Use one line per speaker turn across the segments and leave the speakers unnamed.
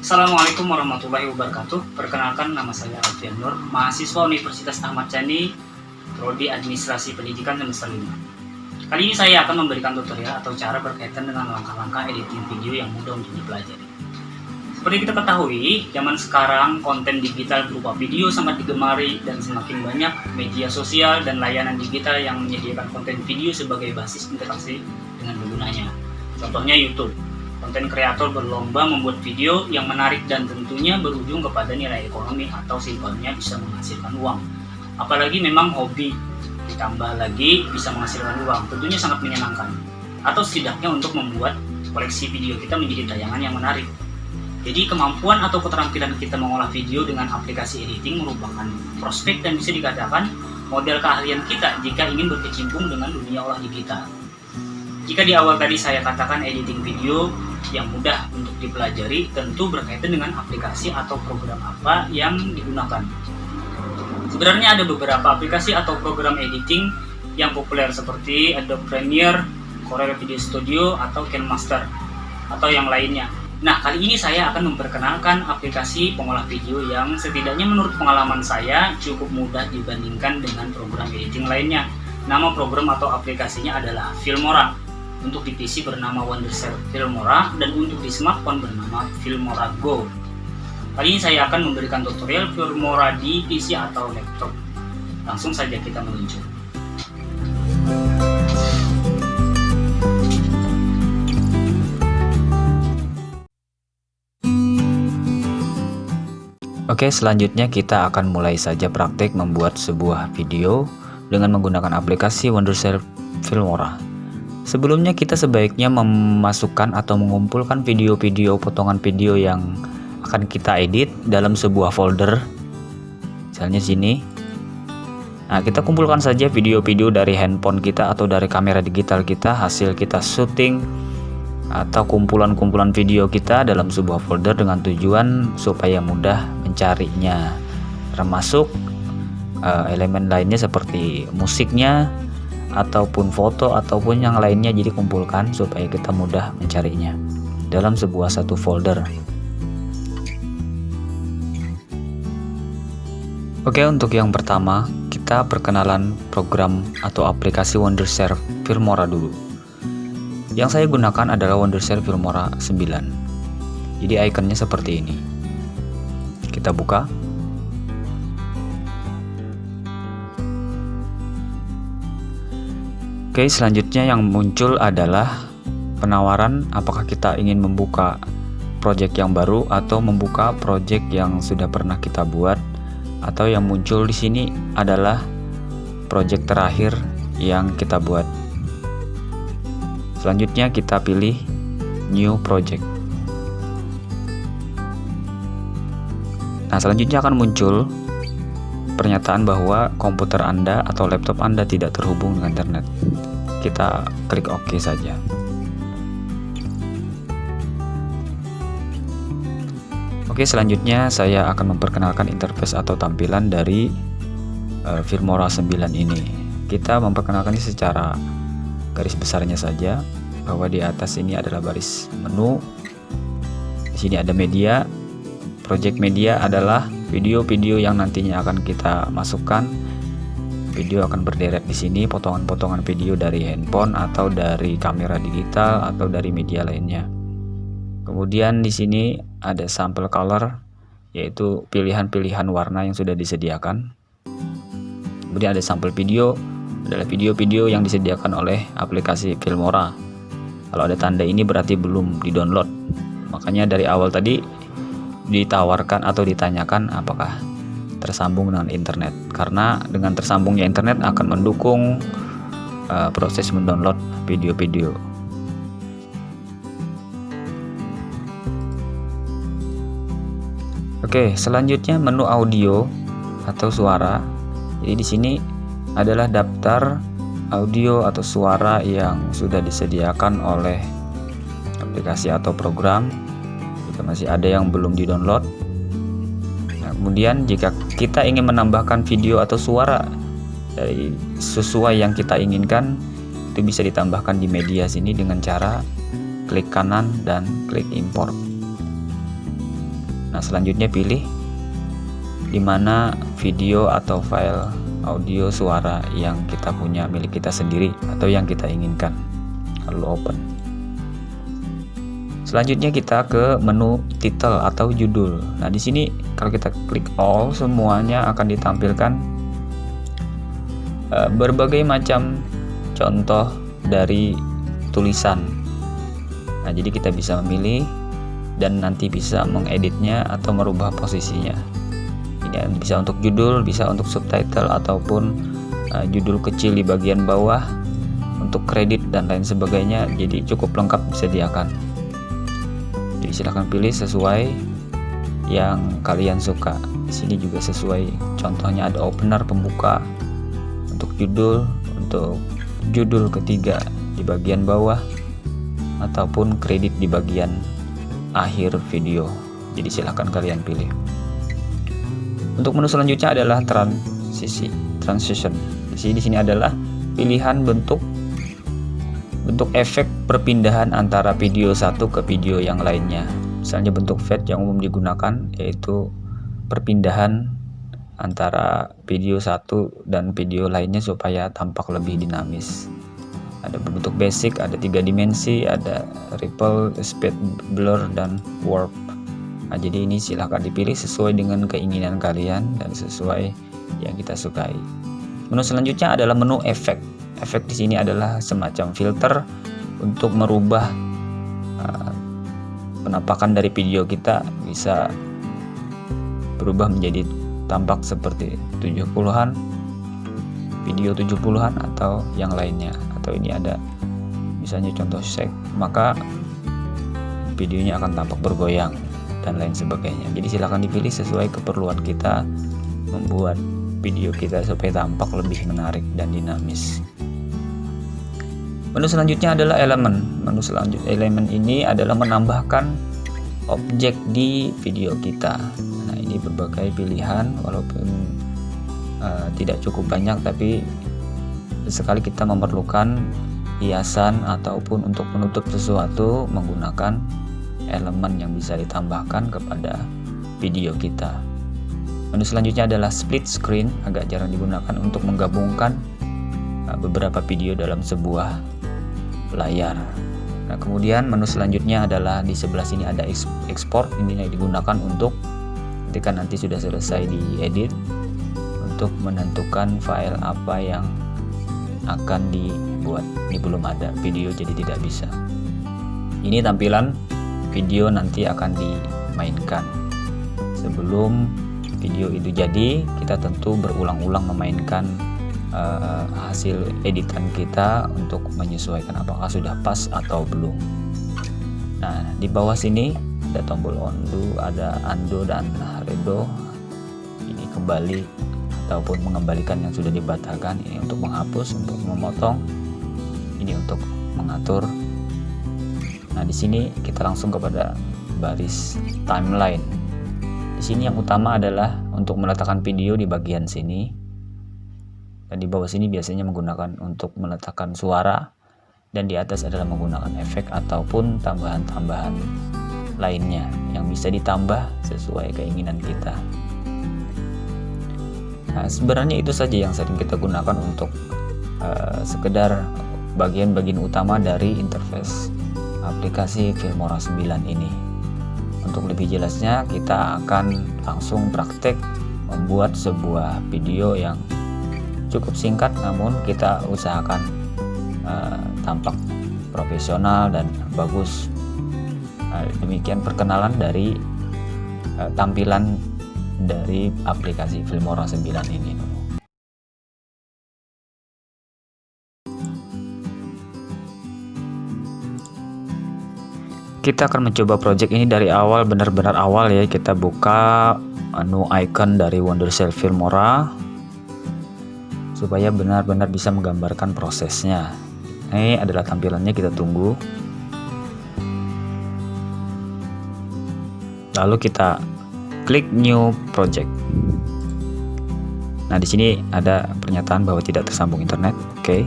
Assalamualaikum warahmatullahi wabarakatuh. Perkenalkan, nama saya Alfian Nur, mahasiswa Universitas Ahmad Yani, Prodi Administrasi Pendidikan semester 5. Kali ini saya akan memberikan tutorial atau cara berkaitan dengan langkah-langkah editing video yang mudah untuk dipelajari. Seperti kita ketahui, zaman sekarang konten digital berupa video sangat digemari dan semakin banyak media sosial dan layanan digital yang menyediakan konten video sebagai basis interaksi dengan penggunanya. Contohnya YouTube. Konten kreator berlomba membuat video yang menarik dan tentunya berujung kepada nilai ekonomi atau simpelnya bisa menghasilkan uang. Apalagi memang hobi, ditambah lagi bisa menghasilkan uang, tentunya sangat menyenangkan. Atau setidaknya untuk membuat koleksi video kita menjadi tayangan yang menarik. Jadi kemampuan atau keterampilan kita mengolah video dengan aplikasi editing merupakan prospek dan bisa dikatakan model keahlian kita jika ingin berkecimpung dengan dunia olah digital. Jika di awal tadi saya katakan editing video yang mudah untuk dipelajari, tentu berkaitan dengan aplikasi atau program apa yang digunakan. Sebenarnya ada beberapa aplikasi atau program editing yang populer seperti Adobe Premiere, Corel Video Studio, atau KineMaster, atau yang lainnya. Nah, kali ini saya akan memperkenalkan aplikasi pengolah video yang setidaknya menurut pengalaman saya cukup mudah dibandingkan dengan program editing lainnya. Nama program atau aplikasinya adalah Filmora. Untuk di PC bernama Wondershare Filmora dan untuk di smartphone bernama Filmora Go. Kali ini saya akan memberikan tutorial Filmora di PC atau laptop. Langsung saja kita meluncur.
Oke, selanjutnya kita akan mulai saja praktik membuat sebuah video dengan menggunakan aplikasi Wondershare Filmora. Sebelumnya kita sebaiknya memasukkan atau mengumpulkan video-video potongan video yang akan kita edit dalam sebuah folder. Misalnya sini. Nah, kita kumpulkan saja video-video dari handphone kita atau dari kamera digital kita, hasil kita syuting atau kumpulan-kumpulan video kita dalam sebuah folder dengan tujuan supaya mudah mencarinya. Termasuk elemen lainnya seperti musiknya ataupun foto ataupun yang lainnya, jadi kumpulkan supaya kita mudah mencarinya dalam sebuah satu folder. Oke, untuk yang pertama kita perkenalan program atau aplikasi Wondershare Filmora dulu. Yang saya gunakan adalah Wondershare Filmora 9. Jadi ikonnya seperti ini. Kita buka. Oke, selanjutnya yang muncul adalah penawaran apakah kita ingin membuka project yang baru atau membuka project yang sudah pernah kita buat, atau yang muncul di sini adalah project terakhir yang kita buat. Selanjutnya kita pilih new project. Nah, selanjutnya akan muncul pernyataan bahwa komputer Anda atau laptop Anda tidak terhubung dengan internet. Kita klik OK saja. Oke, selanjutnya saya akan memperkenalkan interface atau tampilan dari Filmora 9 ini. Kita memperkenalkannya secara garis besarnya saja, bahwa di atas ini adalah baris menu. Di sini ada media. Project media adalah video-video yang nantinya akan kita masukkan. Video akan berderet di sini, potongan-potongan video dari handphone atau dari kamera digital atau dari media lainnya. Kemudian di sini ada sample color, yaitu pilihan-pilihan warna yang sudah disediakan. Kemudian ada sampel video, adalah video-video yang disediakan oleh aplikasi Filmora. Kalau ada tanda ini berarti belum di-download. Makanya dari awal tadi ditawarkan atau ditanyakan apakah tersambung dengan internet, karena dengan tersambungnya internet akan mendukung proses mendownload video-video. Oke, selanjutnya menu audio atau suara. Jadi di sini adalah daftar audio atau suara yang sudah disediakan oleh aplikasi atau program. Masih ada yang belum di-download. Nah, kemudian jika kita ingin menambahkan video atau suara dari sesuai yang kita inginkan, itu bisa ditambahkan di media sini dengan cara klik kanan dan klik import. Nah, selanjutnya pilih di mana video atau file audio suara yang kita punya milik kita sendiri atau yang kita inginkan. Lalu open. Selanjutnya kita ke menu title atau judul. Nah, di sini kalau kita klik all, semuanya akan ditampilkan berbagai macam contoh dari tulisan. Nah, jadi kita bisa memilih dan nanti bisa mengeditnya atau merubah posisinya. Ini bisa untuk judul, bisa untuk subtitle ataupun judul kecil di bagian bawah, untuk kredit dan lain sebagainya. Jadi cukup lengkap disediakan. Jadi silahkan pilih sesuai yang kalian suka. Di sini juga sesuai. Contohnya ada opener, pembuka, untuk judul ketiga di bagian bawah, ataupun kredit di bagian akhir video. Jadi silahkan kalian pilih. Untuk menu selanjutnya adalah transition. Di sini adalah pilihan bentuk efek perpindahan antara video satu ke video yang lainnya. Misalnya bentuk fade yang umum digunakan yaitu perpindahan antara video satu dan video lainnya supaya tampak lebih dinamis. Ada bentuk basic, ada 3 dimensi, ada ripple, speed, blur, dan warp. Nah, jadi ini silahkan dipilih sesuai dengan keinginan kalian dan sesuai yang kita sukai. Menu selanjutnya adalah menu efek. Efek di sini adalah semacam filter untuk merubah penampakan dari video kita, bisa berubah menjadi tampak seperti 70-an, video 70-an atau yang lainnya. Atau ini ada misalnya contoh shake, maka videonya akan tampak bergoyang dan lain sebagainya. Jadi silahkan dipilih sesuai keperluan kita membuat video kita supaya tampak lebih menarik dan dinamis. Menu selanjutnya adalah elemen. Elemen ini adalah menambahkan objek di video kita. Nah, ini berbagai pilihan, walaupun tidak cukup banyak, tapi sekali kita memerlukan hiasan ataupun untuk menutup sesuatu menggunakan elemen yang bisa ditambahkan kepada video kita. Menu selanjutnya adalah split screen, agak jarang digunakan untuk menggabungkan beberapa video dalam sebuah layar. Nah, kemudian menu selanjutnya adalah di sebelah sini ada export. Ini yang digunakan untuk ketika nanti sudah selesai diedit, untuk menentukan file apa yang akan dibuat. Ini belum ada video jadi tidak bisa. Ini tampilan video nanti akan dimainkan. Sebelum video itu jadi, kita tentu berulang-ulang memainkan hasil editan kita untuk menyesuaikan apakah sudah pas atau belum. Nah, di bawah sini ada tombol undo dan redo. Ini kembali ataupun mengembalikan yang sudah dibatalkan. Ini untuk menghapus, untuk memotong, ini untuk mengatur. Nah, di sini kita langsung kepada baris timeline. Di sini yang utama adalah untuk meletakkan video di bagian sini, dan di bawah sini biasanya menggunakan untuk meletakkan suara, dan di atas adalah menggunakan efek ataupun tambahan-tambahan lainnya yang bisa ditambah sesuai keinginan kita. Nah, sebenarnya itu saja yang sering kita gunakan untuk sekedar bagian-bagian utama dari interface aplikasi Filmora 9 ini. Untuk lebih jelasnya kita akan langsung praktek membuat sebuah video yang cukup singkat, namun kita usahakan tampak profesional dan bagus. Demikian perkenalan dari tampilan dari aplikasi Filmora 9 ini. Kita akan mencoba project ini dari awal, benar-benar awal ya. Kita buka menu icon dari Wondershare Filmora supaya benar-benar bisa menggambarkan prosesnya. Ini adalah tampilannya, kita tunggu. Lalu kita klik new project. Nah, di sini ada pernyataan bahwa tidak tersambung internet. Oke.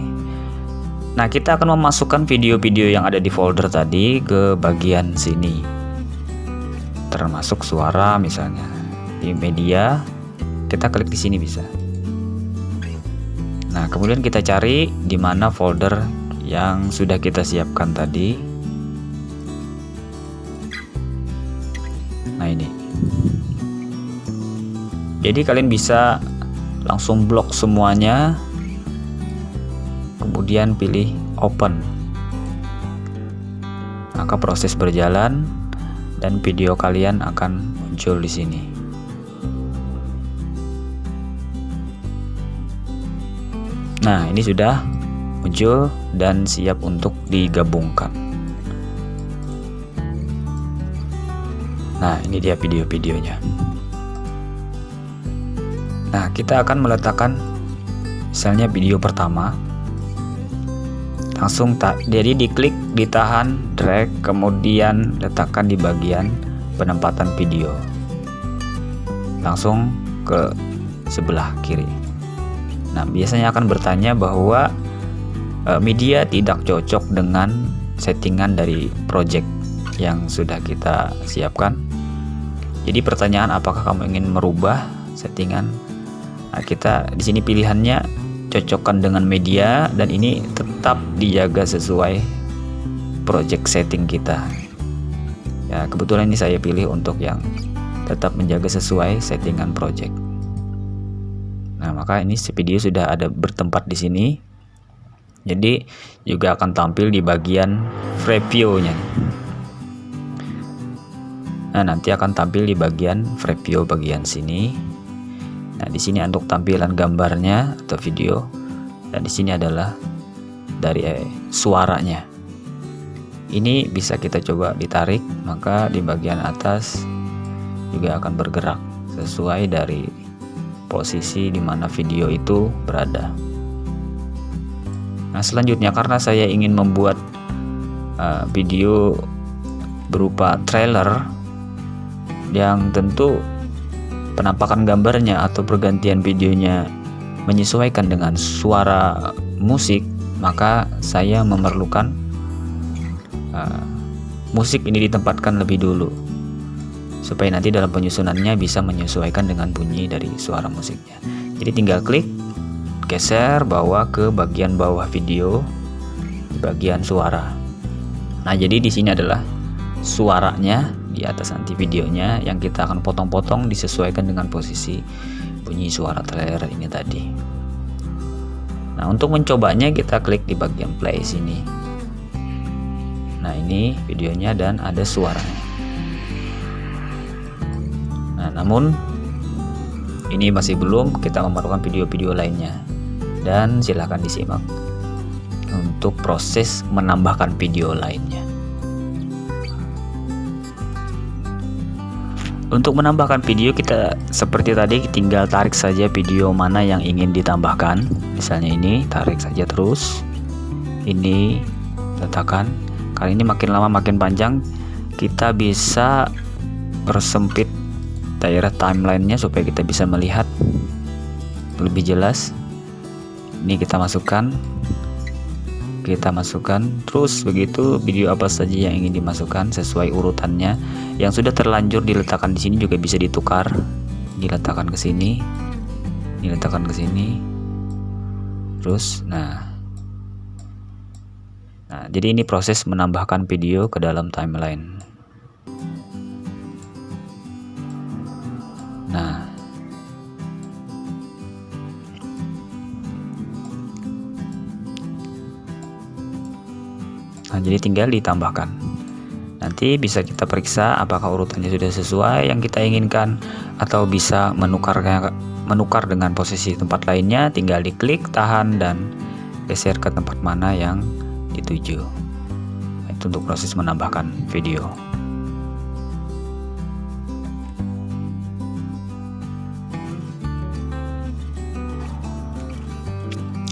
Nah, kita akan memasukkan video-video yang ada di folder tadi ke bagian sini. termasuk suara misalnya. Di media kita klik di sini bisa. Nah, kemudian kita cari di mana folder yang sudah kita siapkan tadi. Nah, ini. Jadi kalian bisa langsung blok semuanya, kemudian pilih open. Maka proses berjalan dan video kalian akan muncul di sini. Nah, ini sudah muncul dan siap untuk digabungkan. Nah, ini dia video-videonya. Nah, kita akan meletakkan misalnya video pertama. Langsung jadi diklik, ditahan, drag, kemudian letakkan di bagian penempatan video. Langsung ke sebelah kiri. Nah, biasanya akan bertanya bahwa media tidak cocok dengan settingan dari project yang sudah kita siapkan. Jadi pertanyaan apakah kamu ingin merubah settingan? Nah, kita di sini pilihannya cocokkan dengan media dan ini tetap dijaga sesuai project setting kita. Ya, kebetulan ini saya pilih untuk yang tetap menjaga sesuai settingan project. Nah, maka ini video sudah ada bertempat di sini. Jadi juga akan tampil di bagian preview-nya. Nah, nanti akan tampil di bagian preview bagian sini. Nah, di sini untuk tampilan gambarnya atau video, dan di sini adalah dari suaranya. Ini bisa kita coba ditarik, maka di bagian atas juga akan bergerak sesuai dari posisi di mana video itu berada. Nah, selanjutnya karena saya ingin membuat video berupa trailer yang tentu penampakan gambarnya atau pergantian videonya menyesuaikan dengan suara musik, maka saya memerlukan musik ini ditempatkan lebih dulu supaya nanti dalam penyusunannya bisa menyesuaikan dengan bunyi dari suara musiknya. Jadi tinggal klik, geser bawa ke bagian bawah video, di bagian suara. Nah, jadi di sini adalah suaranya, di atas nanti videonya yang kita akan potong-potong disesuaikan dengan posisi bunyi suara trailer ini tadi. Nah, untuk mencobanya kita klik di bagian play sini. Nah, ini videonya dan ada suaranya. Nah, namun ini masih belum, kita memerlukan video-video lainnya. Dan silahkan disimak untuk proses menambahkan video lainnya. Untuk menambahkan video kita seperti tadi tinggal tarik saja video mana yang ingin ditambahkan. Misalnya ini, tarik saja terus. Ini letakkan. Kali ini makin lama makin panjang, kita bisa persempit daerah timelinenya supaya kita bisa melihat lebih jelas. Ini kita masukkan, terus begitu video apa saja yang ingin dimasukkan sesuai urutannya. Yang sudah terlanjur diletakkan di sini juga bisa ditukar, diletakkan ke sini, diletakkan ke sini, terus nah, jadi ini proses menambahkan video ke dalam timeline. Nah, jadi tinggal ditambahkan. Nanti bisa kita periksa apakah urutannya sudah sesuai yang kita inginkan, atau bisa menukar dengan posisi tempat lainnya. Tinggal diklik, tahan, dan geser ke tempat mana yang dituju. Itu untuk proses menambahkan video.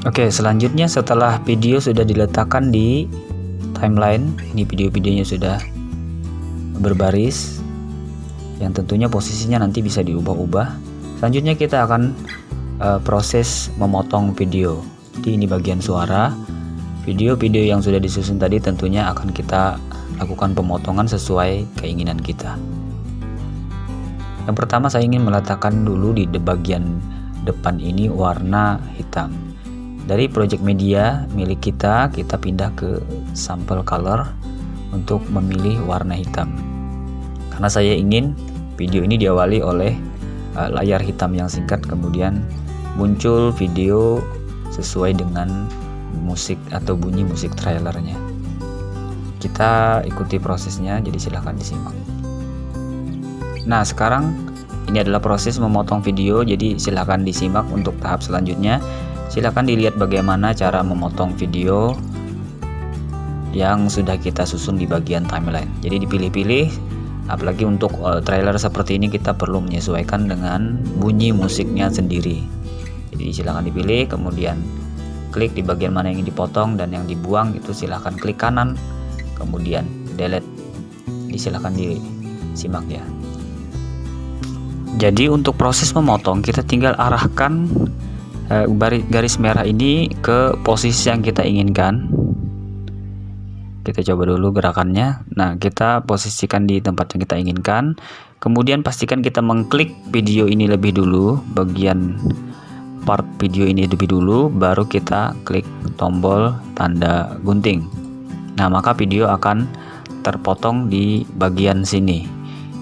Oke, selanjutnya setelah video sudah diletakkan di timeline, ini video-videonya sudah berbaris, yang tentunya posisinya nanti bisa diubah-ubah. Selanjutnya kita akan proses memotong video. Jadi ini bagian suara. Video-video yang sudah disusun tadi tentunya akan kita lakukan pemotongan sesuai keinginan kita. Yang pertama saya ingin meletakkan dulu di bagian depan ini warna hitam. Dari project media milik kita pindah ke sample color untuk memilih warna hitam. Karena saya ingin video ini diawali oleh layar hitam yang singkat, kemudian muncul video sesuai dengan musik atau bunyi musik trailernya. Kita ikuti prosesnya, jadi silahkan disimak. Nah, sekarang ini adalah proses memotong video, jadi silahkan disimak untuk tahap selanjutnya. Silahkan dilihat bagaimana cara memotong video yang sudah kita susun di bagian timeline. Jadi dipilih-pilih, apalagi untuk trailer seperti ini kita perlu menyesuaikan dengan bunyi musiknya sendiri. Jadi silahkan dipilih, kemudian klik di bagian mana yang ingin dipotong, dan yang dibuang itu silahkan klik kanan, kemudian delete. Jadi silahkan disimak ya. Jadi untuk proses memotong kita tinggal arahkan garis merah ini ke posisi yang kita inginkan. Kita coba dulu gerakannya. Nah, kita posisikan di tempat yang kita inginkan. Kemudian pastikan kita mengklik video ini lebih dulu, bagian part video ini lebih dulu, baru kita klik tombol tanda gunting. Nah, maka video akan terpotong di bagian sini.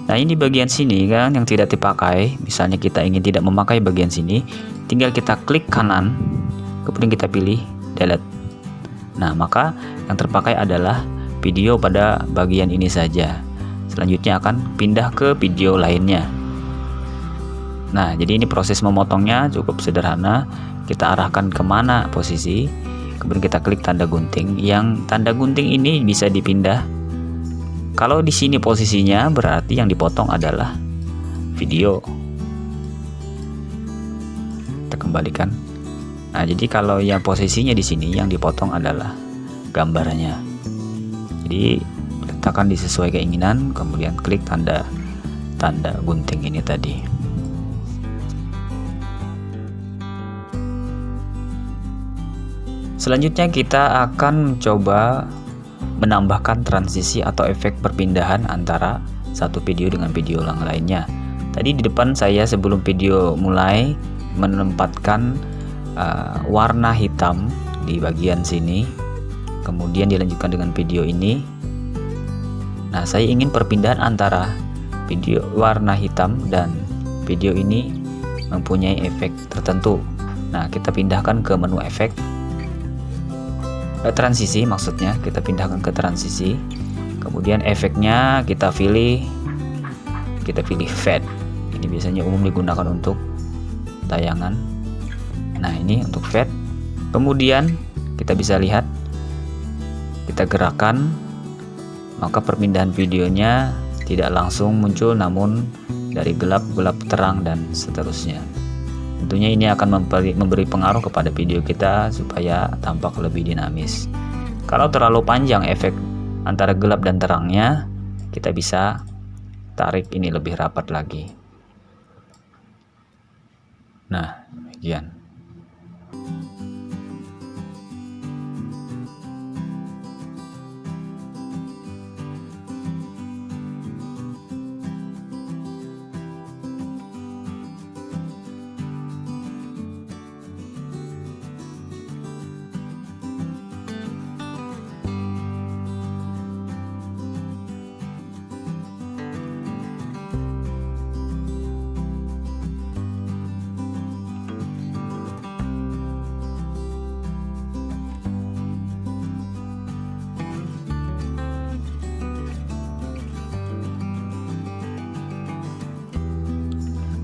Nah, ini bagian sini kan yang tidak dipakai. Misalnya kita ingin tidak memakai bagian sini, tinggal kita klik kanan, kemudian kita pilih delete. Nah, maka yang terpakai adalah video pada bagian ini saja. Selanjutnya akan pindah ke video lainnya. Nah, jadi ini proses memotongnya cukup sederhana. Kita arahkan kemana posisi, kemudian kita klik tanda gunting. Yang tanda gunting ini bisa dipindah. Kalau di sini posisinya berarti yang dipotong adalah video. Kita kembalikan. Nah, jadi kalau yang posisinya di sini yang dipotong adalah gambarnya. Jadi letakkan disesuai keinginan, kemudian klik tanda gunting ini tadi. Selanjutnya kita akan coba menambahkan transisi atau efek perpindahan antara satu video dengan video yang lainnya. Tadi di depan saya sebelum video mulai menempatkan warna hitam di bagian sini, kemudian dilanjutkan dengan video ini. Nah, saya ingin perpindahan antara video warna hitam dan video ini mempunyai efek tertentu. Nah, kita pindahkan ke menu efek, transisi maksudnya, kita pindahkan ke transisi, kemudian efeknya kita pilih fade. Ini biasanya umum digunakan untuk tayangan. Nah, ini untuk fade. Kemudian kita bisa lihat, kita gerakan, maka perpindahan videonya tidak langsung muncul, namun dari gelap terang dan seterusnya. Tentunya ini akan memberi pengaruh kepada video kita supaya tampak lebih dinamis. Kalau terlalu panjang efek antara gelap dan terangnya, kita bisa tarik ini lebih rapat lagi. Nah, demikian.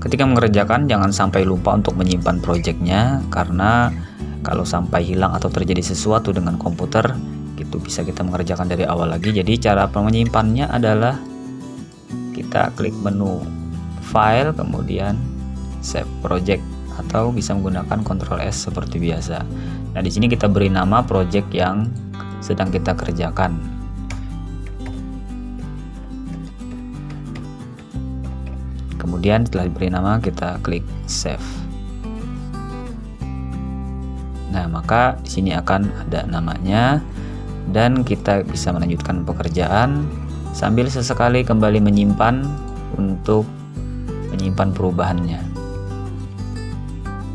Ketika mengerjakan, jangan sampai lupa untuk menyimpan projectnya, karena kalau sampai hilang atau terjadi sesuatu dengan komputer, itu bisa kita mengerjakan dari awal lagi. Jadi cara menyimpannya adalah kita klik menu file, kemudian save project, atau bisa menggunakan Ctrl S seperti biasa. Nah, di sini kita beri nama project yang sedang kita kerjakan. Kemudian setelah diberi nama, kita klik save. Nah, maka di sini akan ada namanya, dan kita bisa melanjutkan pekerjaan sambil sesekali kembali menyimpan untuk menyimpan perubahannya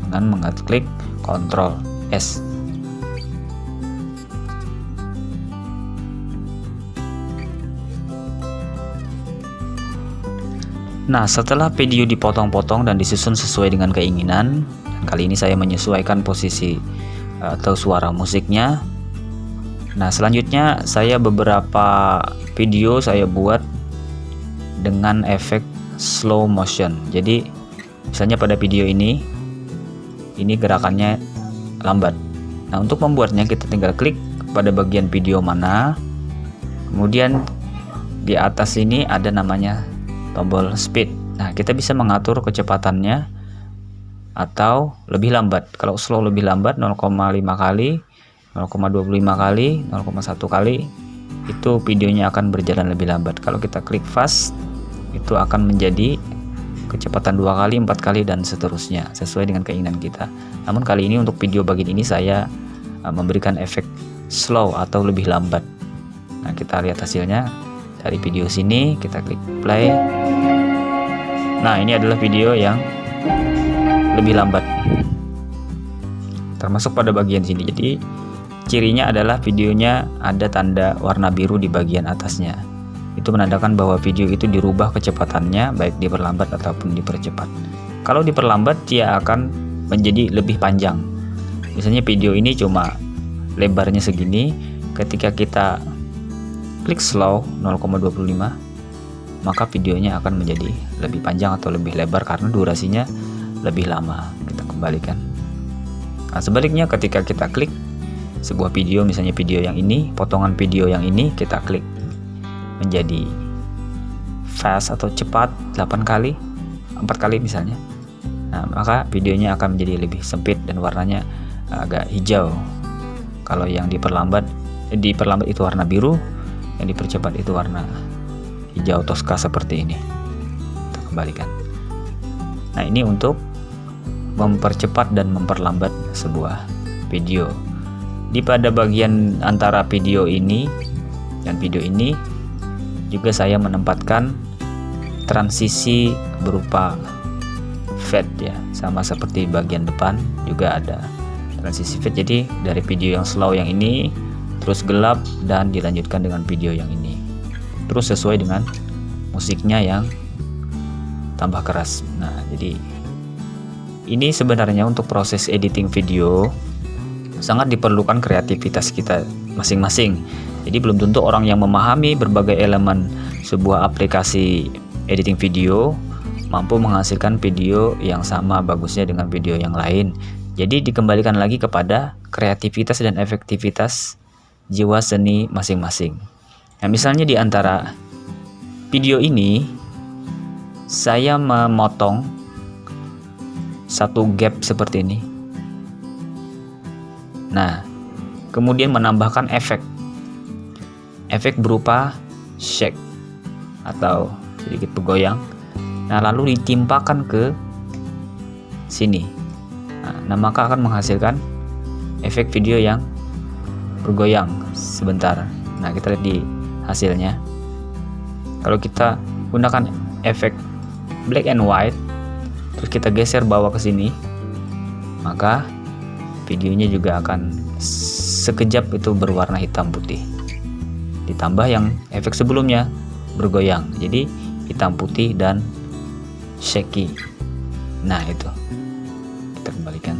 dengan mengklik Ctrl S. Nah, setelah video dipotong-potong dan disusun sesuai dengan keinginan, dan kali ini saya menyesuaikan posisi atau suara musiknya. Nah, selanjutnya saya beberapa video saya buat dengan efek slow motion. Jadi, misalnya pada video ini gerakannya lambat. Nah, untuk membuatnya kita tinggal klik pada bagian video mana, kemudian di atas ini ada namanya tombol speed. Nah, kita bisa mengatur kecepatannya atau lebih lambat. Kalau slow lebih lambat 0,5 kali, 0,25 kali, 0,1 kali, itu videonya akan berjalan lebih lambat. Kalau kita klik fast, itu akan menjadi kecepatan 2 kali, 4 kali, dan seterusnya sesuai dengan keinginan kita. Namun kali ini untuk video bagian ini saya memberikan efek slow atau lebih lambat. Nah, kita lihat hasilnya. Dari video sini kita klik play. Nah, ini adalah video yang lebih lambat, termasuk pada bagian sini. Jadi cirinya adalah videonya ada tanda warna biru di bagian atasnya. Itu menandakan bahwa video itu dirubah kecepatannya, baik diperlambat ataupun dipercepat. Kalau diperlambat, dia akan menjadi lebih panjang. Misalnya video ini cuma lebarnya segini, ketika kita klik slow 0,25, maka videonya akan menjadi lebih panjang atau lebih lebar karena durasinya lebih lama. Kita kembalikan. Nah, sebaliknya ketika kita klik sebuah video, misalnya video yang ini, potongan video yang ini kita klik menjadi fast atau cepat 8 kali, 4 kali misalnya. Nah, maka videonya akan menjadi lebih sempit dan warnanya agak hijau. Kalau yang diperlambat itu warna biru, yang dipercepat itu warna hijau toska seperti ini. Kita kembalikan. Nah, ini untuk mempercepat dan memperlambat sebuah video. Di pada bagian antara video ini dan video ini juga saya menempatkan transisi berupa fade ya, sama seperti bagian depan juga ada transisi fade. Jadi dari video yang slow yang ini terus gelap dan dilanjutkan dengan video yang ini, terus sesuai dengan musiknya yang tambah keras. Nah, jadi ini sebenarnya untuk proses editing video sangat diperlukan kreativitas kita masing-masing. Jadi belum tentu orang yang memahami berbagai elemen sebuah aplikasi editing video mampu menghasilkan video yang sama bagusnya dengan video yang lain. Jadi dikembalikan lagi kepada kreativitas dan efektivitas jiwa seni masing-masing. Nah, misalnya di antara video ini saya memotong satu gap seperti ini. Nah, kemudian menambahkan efek berupa shake atau sedikit bergoyang. Nah, lalu ditimpakan ke sini. Nah, maka akan menghasilkan efek video yang bergoyang sebentar. Nah, kita lihat di hasilnya. Kalau kita gunakan efek black and white, terus kita geser bawah ke sini, maka videonya juga akan sekejap itu berwarna hitam putih. Ditambah yang efek sebelumnya bergoyang, jadi hitam putih dan shaky. Nah, itu kita kembalikan.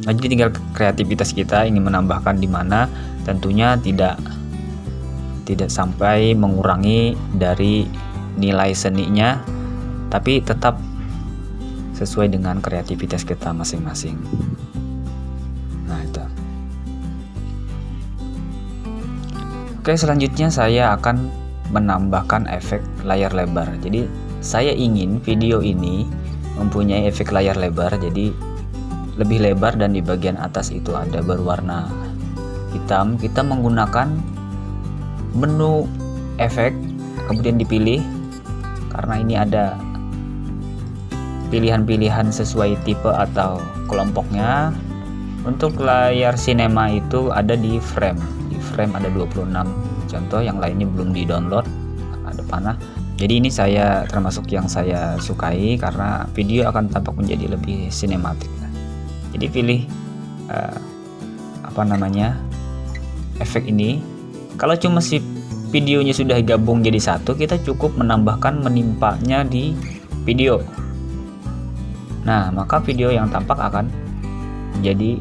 Nah, jadi tinggal kreativitas kita ingin menambahkan di mana, tentunya tidak sampai mengurangi dari nilai seninya, tapi tetap sesuai dengan kreativitas kita masing-masing. Nah, itu. Oke, selanjutnya saya akan menambahkan efek layar lebar. Jadi saya ingin video ini mempunyai efek layar lebar, jadi lebih lebar dan di bagian atas itu ada berwarna hitam. Kita menggunakan menu efek, kemudian dipilih, karena ini ada pilihan-pilihan sesuai tipe atau kelompoknya. Untuk layar sinema itu ada di frame. Di frame ada 26 contoh, yang lainnya belum di download, ada panah. Jadi ini saya termasuk yang saya sukai karena video akan tampak menjadi lebih sinematik. Jadi pilih efek ini. Kalau cuma si videonya sudah gabung jadi satu, kita cukup menambahkan menimpanya di video. Nah, maka video yang tampak akan menjadi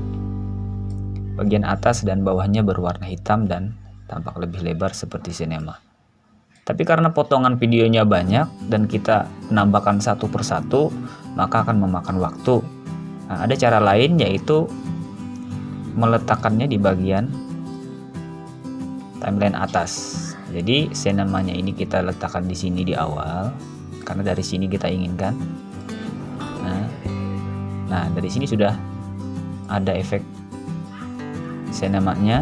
bagian atas dan bawahnya berwarna hitam dan tampak lebih lebar seperti sinema. Tapi karena potongan videonya banyak dan kita menambahkan satu persatu, maka akan memakan waktu. Nah, ada cara lain, yaitu meletakkannya di bagian timeline atas. Jadi sinemanya ini kita letakkan di sini di awal, karena dari sini kita inginkan. Nah, dari sini sudah ada efek sinemanya.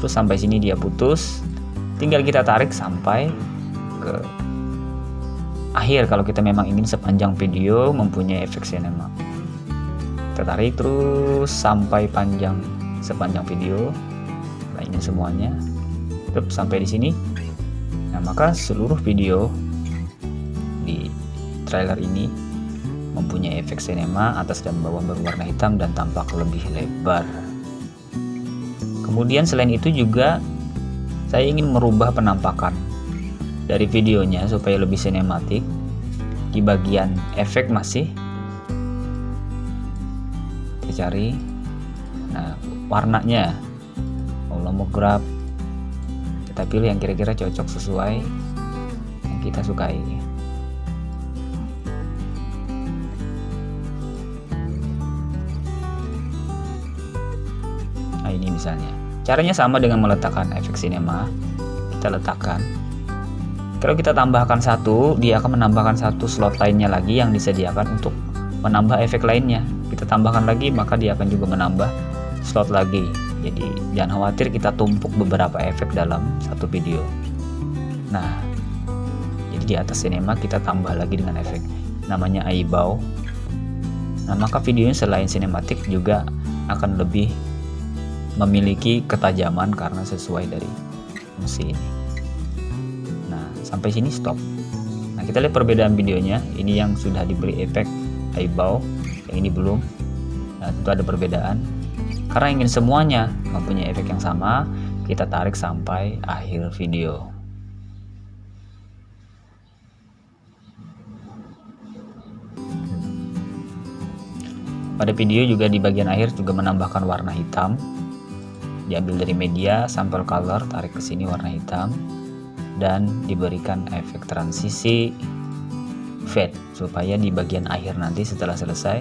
Terus sampai sini dia putus. Tinggal kita tarik sampai ke akhir kalau kita memang ingin sepanjang video mempunyai efek sinema. Kita tarik terus sampai sepanjang video. Nah, ini semuanya. Terus sampai di sini. Nah, maka seluruh video di trailer ini mempunyai efek sinema, atas dan bawah berwarna hitam dan tampak lebih lebar. Kemudian selain itu juga saya ingin merubah penampakan dari videonya supaya lebih sinematik. Di bagian efek masih kita cari warnanya, holograph, kita pilih yang kira-kira cocok sesuai yang kita sukai. Nah, ini misalnya caranya sama dengan meletakkan efek sinema. Kita letakkan. Kalau kita tambahkan satu, dia akan menambahkan satu slot lainnya lagi yang disediakan untuk menambah efek lainnya. Kita tambahkan lagi, maka dia akan juga menambah slot lagi. Jadi jangan khawatir kita tumpuk beberapa efek dalam satu video. Nah, jadi di atas sinema kita tambah lagi dengan efek namanya eyebow. Nah, maka videonya selain sinematik juga akan lebih memiliki ketajaman karena sesuai dari fungsi ini. Nah, sampai sini stop. Nah, kita lihat perbedaan videonya. Ini yang sudah diberi efek eyebow, yang ini belum. Nah, tentu ada perbedaan. Karena ingin semuanya mempunyai efek yang sama, kita tarik sampai akhir video. Pada video juga di bagian akhir juga menambahkan warna hitam. Diambil dari media sampel color, tarik ke sini warna hitam, dan diberikan efek transisi fade supaya di bagian akhir nanti setelah selesai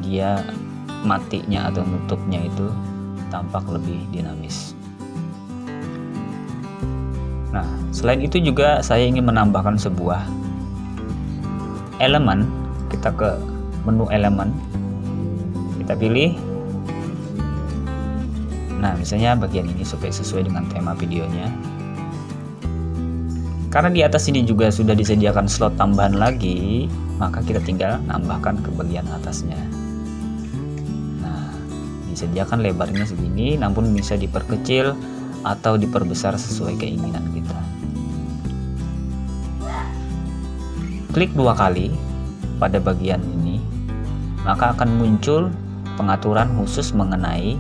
dia matinya atau nutupnya itu tampak lebih dinamis. Nah, selain itu juga saya ingin menambahkan sebuah elemen. Kita ke menu elemen, kita pilih. Nah, misalnya bagian ini supaya sesuai dengan tema videonya. Karena di atas ini juga sudah disediakan slot tambahan lagi, maka kita tinggal nambahkan ke bagian atasnya. Nah, disediakan lebarnya segini, namun bisa diperkecil atau diperbesar sesuai keinginan kita. Klik 2 kali pada bagian ini, maka akan muncul pengaturan khusus mengenai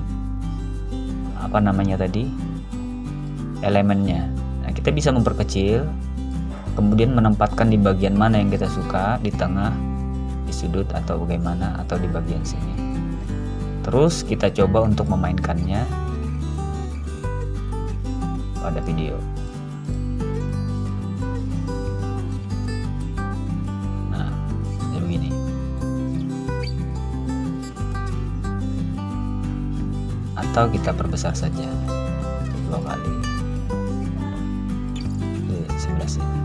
elemennya. Nah, kita bisa memperkecil, kemudian menempatkan di bagian mana yang kita suka, di tengah, di sudut, atau bagaimana, atau di bagian sini. Terus kita coba untuk memainkannya pada video. Nah, jadi begini. Atau kita perbesar saja 2 kali di sebelah sini.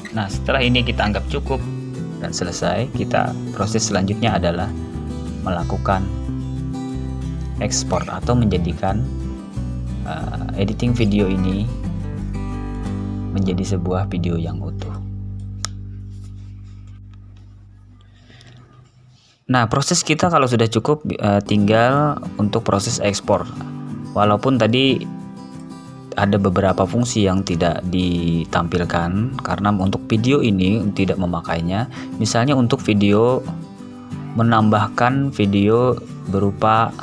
Nah, setelah ini kita anggap cukup dan selesai, proses selanjutnya adalah melakukan ekspor atau menjadikan editing video ini menjadi sebuah video yang utuh. Nah, proses kita kalau sudah cukup tinggal untuk proses ekspor. Walaupun tadi ada beberapa fungsi yang tidak ditampilkan karena untuk video ini tidak memakainya. Misalnya untuk video menambahkan video berupa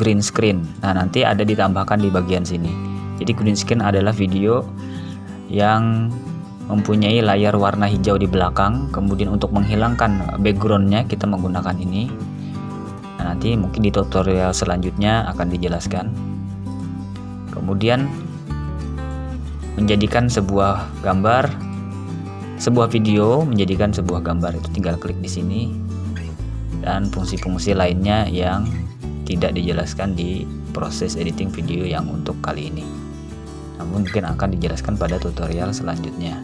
green screen. Nah, nanti ada ditambahkan di bagian sini. Jadi green screen adalah video yang mempunyai layar warna hijau di belakang, kemudian untuk menghilangkan backgroundnya kita menggunakan ini. Nah, nanti mungkin di tutorial selanjutnya akan dijelaskan. Kemudian menjadikan sebuah gambar, sebuah video menjadikan sebuah gambar, itu tinggal klik di sini, dan fungsi-fungsi lainnya yang tidak dijelaskan di proses editing video yang untuk kali ini, namun mungkin akan dijelaskan pada tutorial selanjutnya.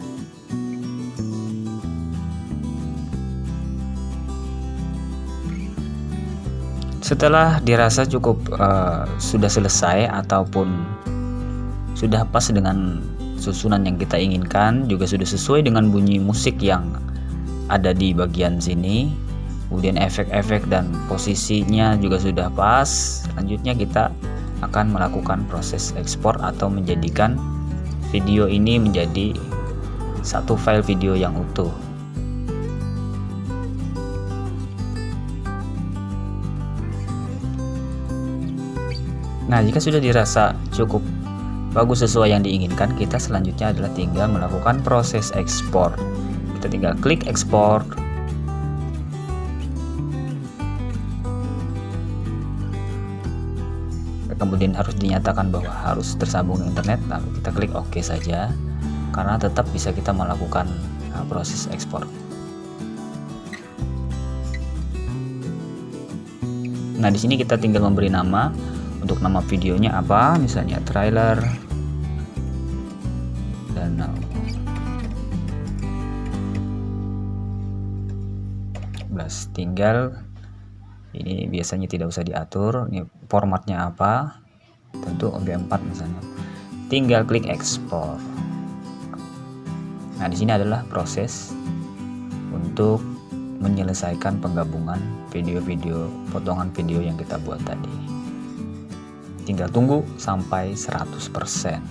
Setelah dirasa cukup sudah selesai ataupun sudah pas dengan susunan yang kita inginkan, juga sudah sesuai dengan bunyi musik yang ada di bagian sini, kemudian efek-efek dan posisinya juga sudah pas, selanjutnya kita akan melakukan proses ekspor atau menjadikan video ini menjadi satu file video yang utuh. Nah, jika sudah dirasa cukup bagus sesuai yang diinginkan, kita selanjutnya adalah tinggal melakukan proses ekspor. Kita tinggal klik ekspor. Kemudian harus dinyatakan bahwa harus tersambung ke internet, lalu kita klik OK saja, karena tetap bisa kita melakukan proses ekspor. Nah, di sini kita tinggal memberi nama. Untuk nama videonya apa, misalnya trailer, dan tinggal ini biasanya tidak usah diatur. Ini formatnya apa, tentu MP4 misalnya. Tinggal klik ekspor. Nah, di sini adalah proses untuk menyelesaikan penggabungan video-video, potongan video yang kita buat tadi. Tinggal tunggu sampai 100%.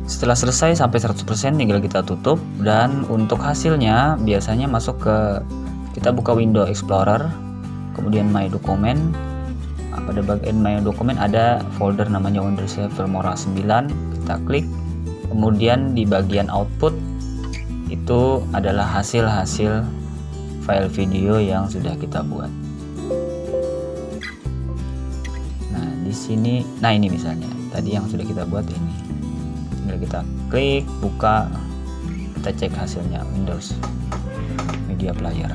Setelah selesai sampai 100%, tinggal kita tutup, dan untuk hasilnya biasanya masuk ke, kita buka window Explorer, kemudian My Document. Pada bagian My Document ada folder namanya Wondershare Filmora 9, kita klik. Kemudian di bagian output itu adalah hasil-hasil file video yang sudah kita buat. Nah, di sini, nah ini misalnya tadi yang sudah kita buat ini. Tinggal kita klik, buka, kita cek hasilnya Windows Media Player.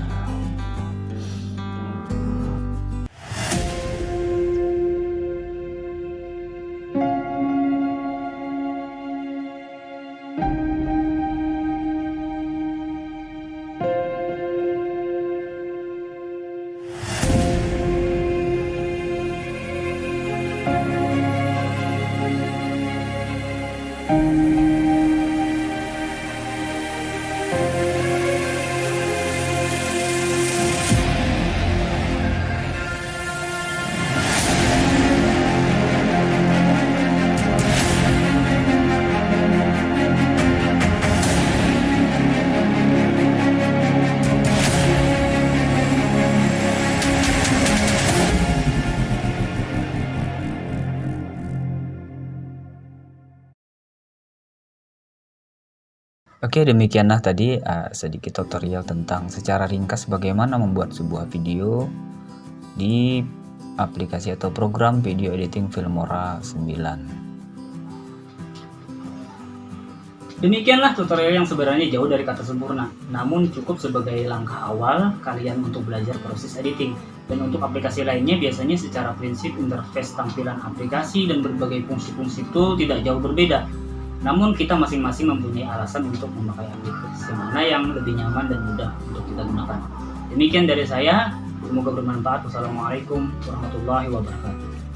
Oke, demikianlah tadi sedikit tutorial tentang secara ringkas bagaimana membuat sebuah video di aplikasi atau program video editing Filmora 9.
Demikianlah tutorial yang sebenarnya jauh dari kata sempurna, namun cukup sebagai langkah awal kalian untuk belajar proses editing. Dan untuk aplikasi lainnya biasanya secara prinsip interface tampilan aplikasi dan berbagai fungsi-fungsi tool tidak jauh berbeda. Namun kita masing-masing mempunyai alasan untuk memakai aplikasi mana yang lebih nyaman dan mudah untuk kita gunakan. Demikian dari saya, semoga bermanfaat. Wassalamualaikum warahmatullahi wabarakatuh.